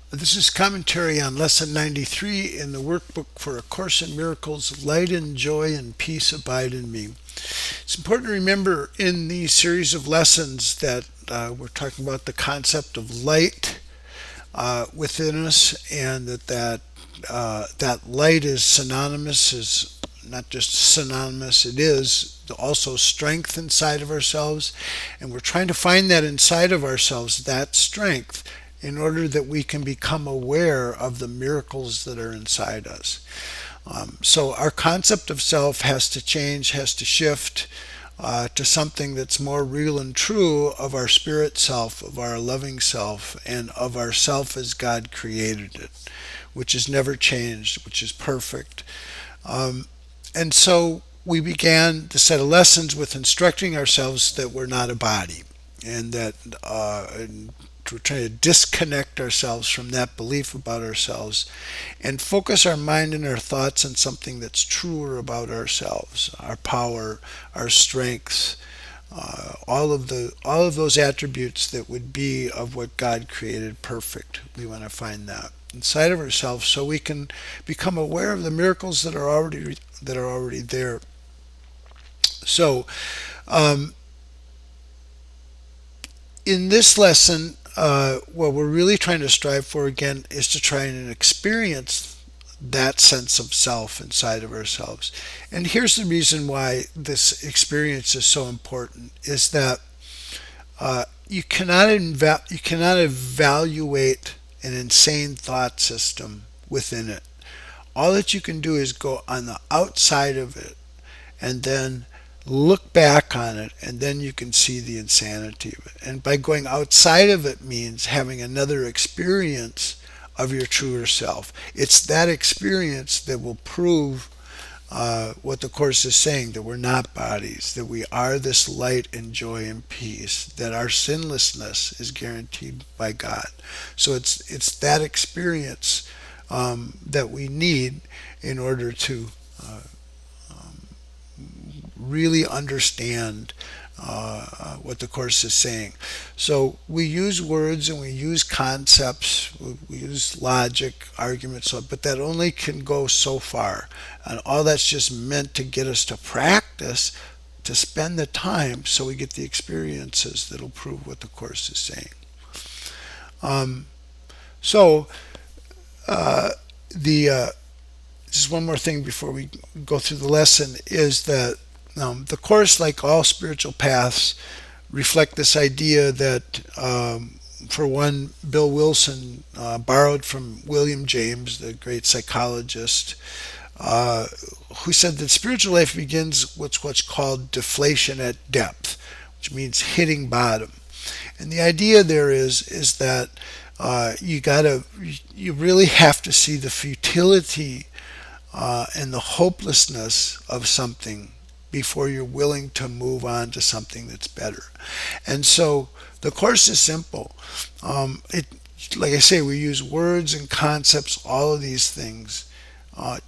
This is commentary on Lesson 93 in the Workbook for A Course in Miracles. Light and joy and peace abide in me. It's important to remember in these series of lessons that we're talking about the concept of light within us, and that light is synonymous, is not just synonymous, it is also strength inside of ourselves, and we're trying to find that inside of ourselves, that strength, in order that we can become aware of the miracles that are inside us. So our concept of self has to change, has to shift to something that's more real and true of our spirit self, of our loving self, and of our self as God created it, which is never changed, which is perfect. And so we began the set of lessons with instructing ourselves that we're not a body, and that and we're trying to disconnect ourselves from that belief about ourselves and focus our mind and our thoughts on something that's truer about ourselves, our power, our strengths, all of those attributes that would be of what God created perfect. We want to find that inside of ourselves so we can become aware of the miracles that are already there. So, um, in this lesson, what we're really trying to strive for again is to try and experience that sense of self inside of ourselves. And here's the reason why this experience is so important: is that you cannot evaluate an insane thought system within it. All that you can do is go on the outside of it and then look back on it, and then you can see the insanity of it. And by going outside of it means having another experience of your truer self. It's that experience that will prove what the Course is saying, that we're not bodies, that we are this light and joy and peace, that our sinlessness is guaranteed by God. So it's that experience that we need in order to really understand what the Course is saying. So we use words and we use concepts, we use logic, arguments, but that only can go so far. And all that's just meant to get us to practice, to spend the time so we get the experiences that'll prove what the Course is saying. Um, so, the just one more thing before we go through the lesson is that the Course, like all spiritual paths, reflect this idea that, for one, Bill Wilson borrowed from William James, the great psychologist, uh, who said that spiritual life begins with what's called deflation at depth, which means hitting bottom. And the idea there is that you really have to see the futility and the hopelessness of something before you're willing to move on to something that's better. And so the Course is simple. Like I say, we use words and concepts, all of these things,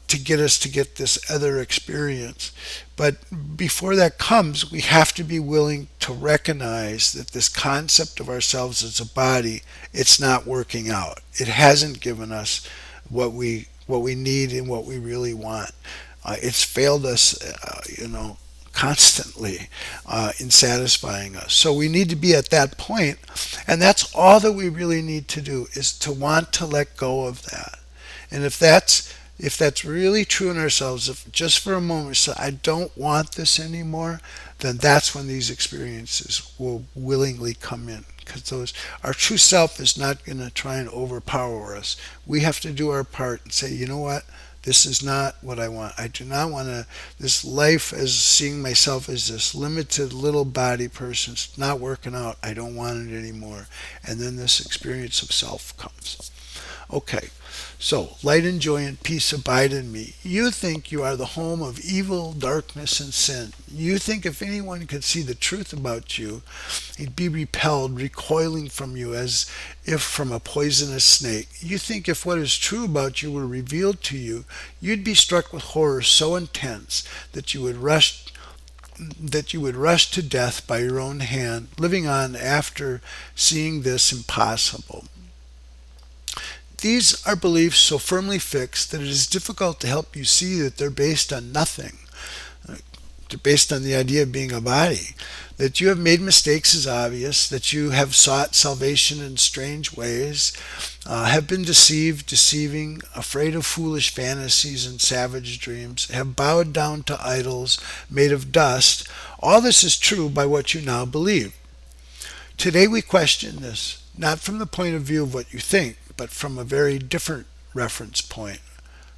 to get us to get this other experience. But before that comes, we have to be willing to recognize that this concept of ourselves as a body, it's not working out. It hasn't given us what we need and what we really want. It's failed us, constantly in satisfying us. So we need to be at that point, and that's all that we really need to do is to want to let go of that. And if that's really true in ourselves, if just for a moment we say, I don't want this anymore, then that's when these experiences will willingly come in. Because our true self is not going to try and overpower us. We have to do our part and say, you know what? This is not what I want. I do not want this life as seeing myself as this limited little body person. It's not working out. I don't want it anymore. And then this experience of self comes. Okay, so light and joy and peace abide in me. You think you are the home of evil, darkness, and sin. You think if anyone could see the truth about you, he'd be repelled, recoiling from you as if from a poisonous snake. You think if what is true about you were revealed to you, you'd be struck with horror so intense that you would rush to death by your own hand, living on after seeing this impossible. These are beliefs so firmly fixed that it is difficult to help you see that they're based on nothing. They're based on the idea of being a body. That you have made mistakes is obvious, that you have sought salvation in strange ways, have been deceived, deceiving, afraid of foolish fantasies and savage dreams, have bowed down to idols made of dust. All this is true by what you now believe. Today we question this, not from the point of view of what you think, but from a very different reference point,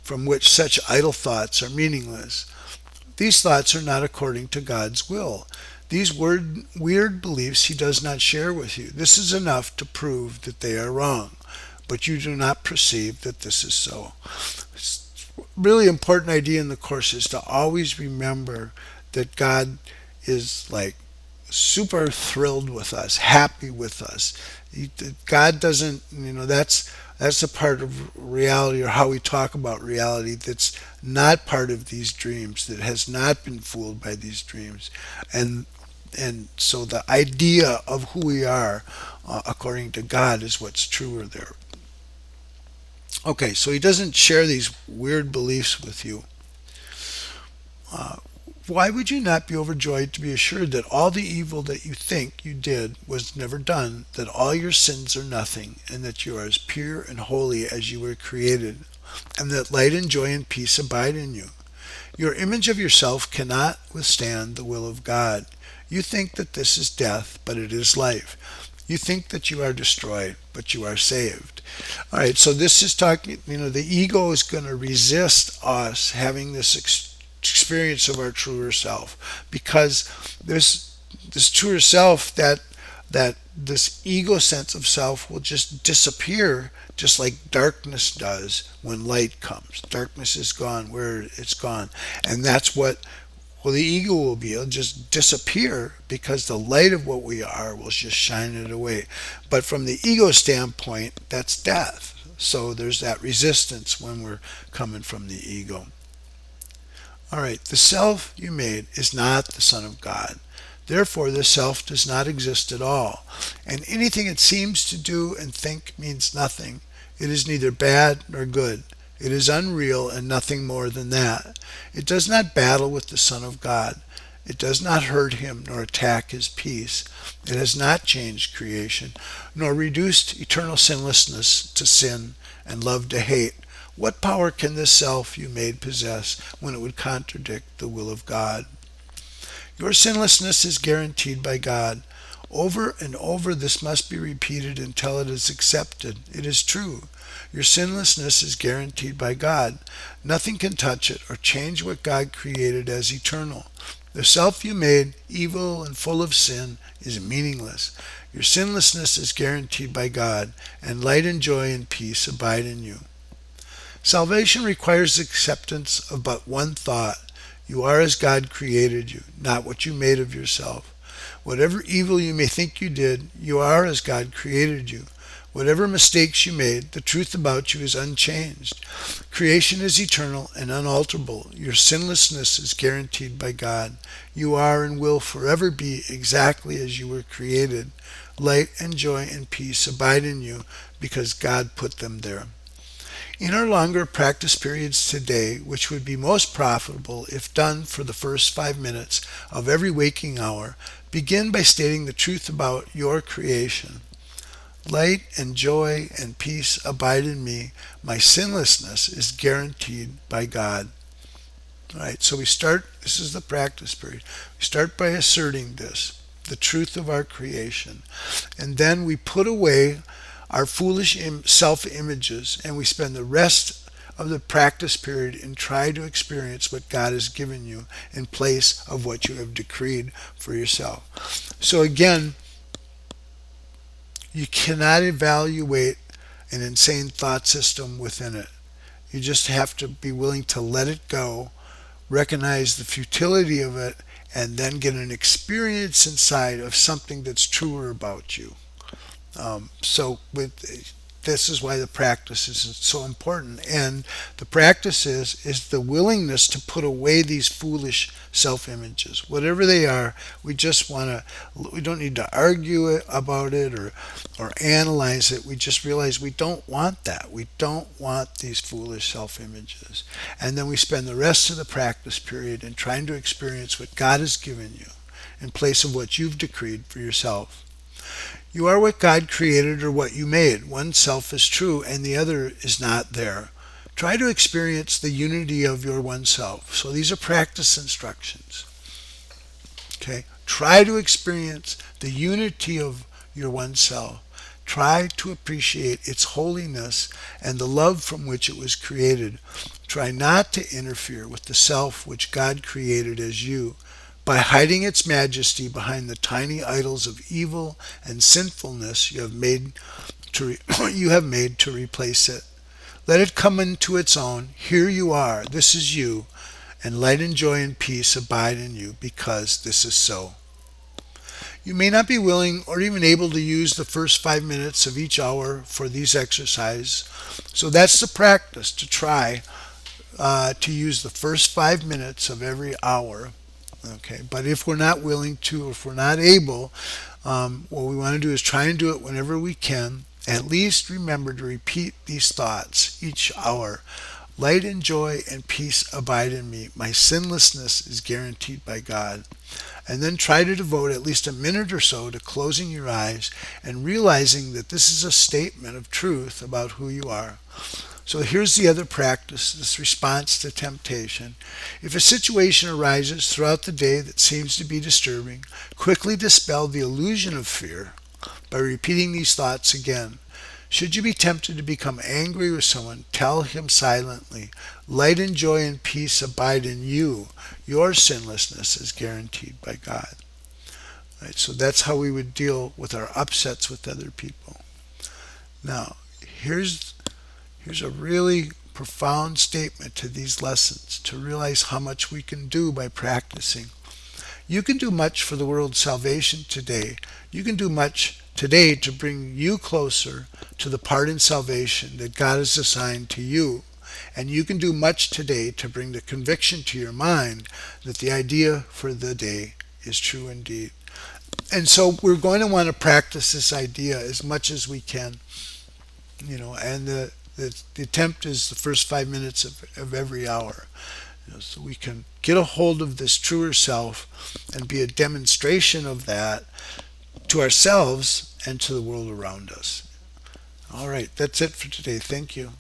from which such idle thoughts are meaningless. These thoughts are not according to God's will. These weird beliefs he does not share with you. This is enough to prove that they are wrong, but you do not perceive that this is so. Really important idea in the Course is to always remember that God is like super thrilled with us, happy with us. God doesn't, that's a part of reality, or how we talk about reality, that's not part of these dreams, that has not been fooled by these dreams. And so the idea of who we are, according to God, is what's truer there. Okay, so he doesn't share these weird beliefs with you. Uh, why would you not be overjoyed to be assured that all the evil that you think you did was never done, that all your sins are nothing, and that you are as pure and holy as you were created, and that light and joy and peace abide in you? Your image of yourself cannot withstand the will of God. You think that this is death, but it is life. You think that you are destroyed, but you are saved. All right, so this is talking, the ego is going to resist us having this experience of our truer self, because this truer self, that this ego sense of self will just disappear, just like darkness does when light comes. Darkness is gone where it's gone, and that's what the ego will be. It'll just disappear because the light of what we are will just shine it away. But from the ego standpoint, that's death. So there's that resistance when we're coming from the ego. All right, the self you made is not the Son of God. Therefore, the self does not exist at all, and anything it seems to do and think means nothing. It is neither bad nor good. It is unreal and nothing more than that. It does not battle with the Son of God. It does not hurt him nor attack his peace. It has not changed creation, nor reduced eternal sinlessness to sin and love to hate. What power can this self you made possess when it would contradict the will of God? Your sinlessness is guaranteed by God. Over and over this must be repeated until it is accepted. It is true. Your sinlessness is guaranteed by God. Nothing can touch it or change what God created as eternal. The self you made, evil and full of sin, is meaningless. Your sinlessness is guaranteed by God, and light and joy and peace abide in you. Salvation requires acceptance of but one thought. You are as God created you, not what you made of yourself. Whatever evil you may think you did, you are as God created you. Whatever mistakes you made, the truth about you is unchanged. Creation is eternal and unalterable. Your sinlessness is guaranteed by God. You are and will forever be exactly as you were created. Light and joy and peace abide in you because God put them there. In our longer practice periods today, which would be most profitable if done for the first 5 minutes of every waking hour, begin by stating the truth about your creation. Light and joy and peace abide in me. My sinlessness is guaranteed by God. All right, so this is the practice period. We start by asserting this, the truth of our creation. And then we put away our foolish self-images, and we spend the rest of the practice period and try to experience what God has given you in place of what you have decreed for yourself. So again, you cannot evaluate an insane thought system within it. You just have to be willing to let it go, recognize the futility of it, and then get an experience inside of something that's truer about you. So with this is why the practice is so important. And the practice is the willingness to put away these foolish self-images, whatever they are. We just want to. We don't need to argue about it or analyze it. We just realize we don't want that. We don't want these foolish self-images. And then we spend the rest of the practice period in trying to experience what God has given you in place of what you've decreed for yourself. You are what God created or what you made. One self is true and the other is not there. Try to experience the unity of your one self. So these are practice instructions. Okay? Try to experience the unity of your one self. Try to appreciate its holiness and the love from which it was created. Try not to interfere with the self which God created as you by hiding its majesty behind the tiny idols of evil and sinfulness you have made to replace it. Let it come into its own. Here you are. This is you. And light and joy and peace abide in you because this is so. You may not be willing or even able to use the first 5 minutes of each hour for these exercises. So that's the practice, to try to use the first 5 minutes of every hour. Okay, but if we're not willing to, if we're not able, what we want to do is try and do it whenever we can. At least remember to repeat these thoughts each hour. Light and joy and peace abide in me. My sinlessness is guaranteed by God. And then try to devote at least a minute or so to closing your eyes and realizing that this is a statement of truth about who you are. So here's the other practice, this response to temptation. If a situation arises throughout the day that seems to be disturbing, quickly dispel the illusion of fear by repeating these thoughts again. Should you be tempted to become angry with someone, tell him silently, light and joy and peace abide in you. Your sinlessness is guaranteed by God. Right, so that's how we would deal with our upsets with other people. Now, here's a really profound statement to these lessons, to realize how much we can do by practicing. You can do much for the world's salvation today. You can do much today to bring you closer to the part in salvation that God has assigned to you. And you can do much today to bring the conviction to your mind that the idea for the day is true indeed. And so we're going to want to practice this idea as much as we can. And the attempt is the first 5 minutes of every hour. So we can get a hold of this truer self and be a demonstration of that to ourselves and to the world around us. All right, that's it for today. Thank you.